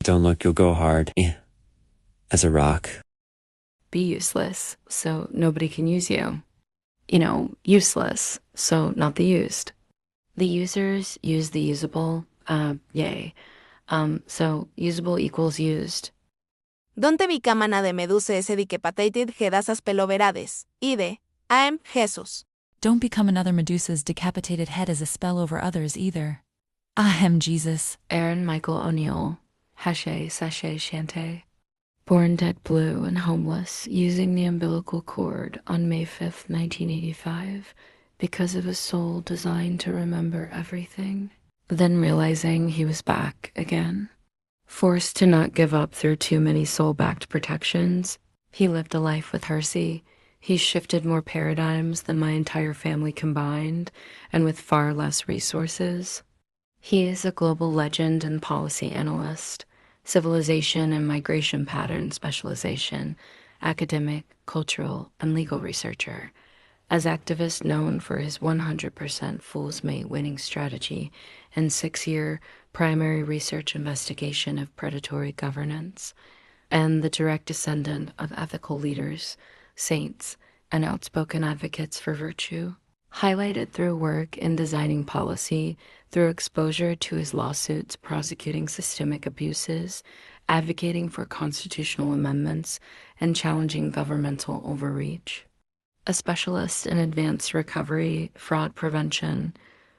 Don't look, you'll go hard. As a rock. Be useless, so nobody can use you. Useless, so not the used. The users use the usable, yay. So usable equals used. Donde vi cámara de meduse ese decapitated hedasas peloverades. Ide, am Jesus. Don't become another Medusa's decapitated head as a spell over others either. I am Jesus. Aaron Michael O'Neill, Hashe Sashe Shante. Born dead blue and homeless, using the umbilical cord on May 5th, 1985, because of a soul designed to remember everything. Then realizing he was back again. Forced to not give up through too many soul-backed protections, he lived a life with Hersey. He shifted more paradigms than my entire family combined, and with far less resources. He is a global legend and policy analyst, civilization and migration pattern specialization, academic, cultural, and legal researcher. As activist known for his 100% fool's mate winning strategy and 6-year primary research investigation of predatory governance, and the direct descendant of ethical leaders, saints, and outspoken advocates for virtue, highlighted through work in designing policy, through exposure to his lawsuits prosecuting systemic abuses, advocating for constitutional amendments, and challenging governmental overreach. A specialist in advanced recovery, fraud prevention,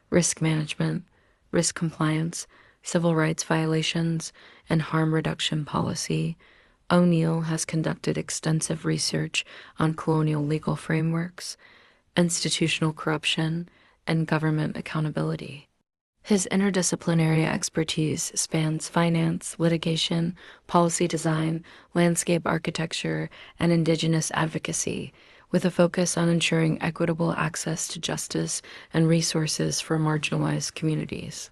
risk management, risk compliance, civil rights violations, and harm reduction policy, O'Neill has conducted extensive research on colonial legal frameworks, institutional corruption, and government accountability. His interdisciplinary expertise spans finance, litigation, policy design, landscape architecture, and indigenous advocacy, with a focus on ensuring equitable access to justice and resources for marginalized communities.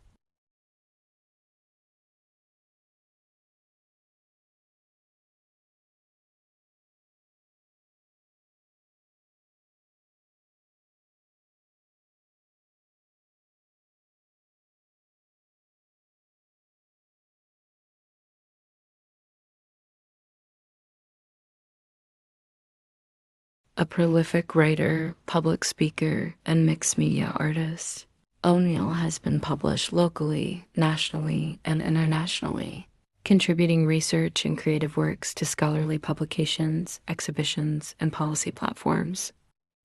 A prolific writer, public speaker, and mixed media artist, O'Neill has been published locally, nationally, and internationally, contributing research and creative works to scholarly publications, exhibitions, and policy platforms.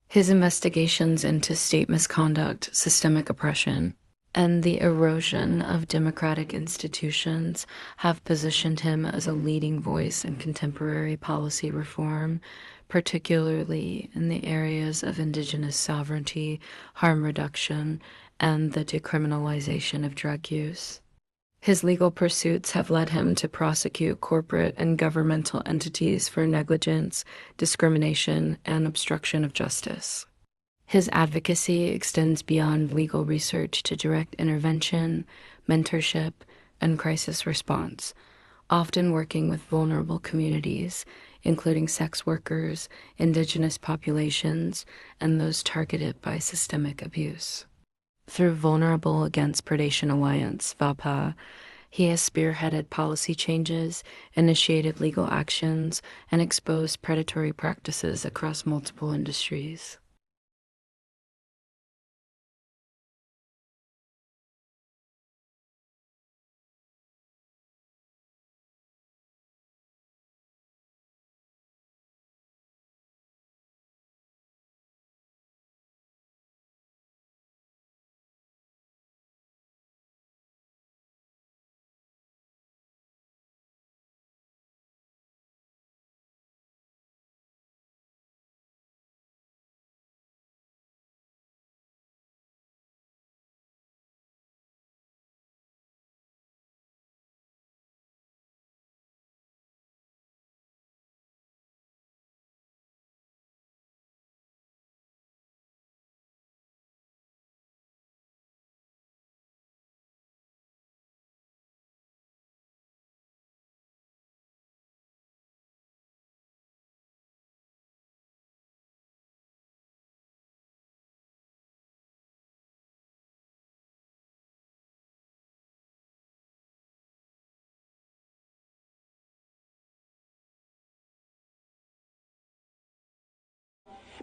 His investigations into state misconduct, systemic oppression, and the erosion of democratic institutions have positioned him as a leading voice in contemporary policy reform, particularly in the areas of indigenous sovereignty, harm reduction, and the decriminalization of drug use. His legal pursuits have led him to prosecute corporate and governmental entities for negligence, discrimination, and obstruction of justice. His advocacy extends beyond legal research to direct intervention, mentorship, and crisis response, often working with vulnerable communities, including sex workers, indigenous populations, and those targeted by systemic abuse. Through Vulnerable Against Predation Alliance, VAPA, he has spearheaded policy changes, initiated legal actions, and exposed predatory practices across multiple industries.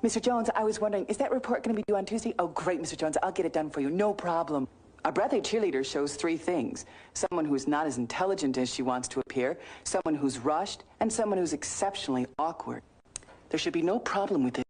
Mr. Jones, I was wondering, is that report going to be due on Tuesday? Oh, great, Mr. Jones. I'll get it done for you. No problem. Our Bradley cheerleader shows three things. Someone who's not as intelligent as she wants to appear, someone who's rushed, and someone who's exceptionally awkward. There should be no problem with it.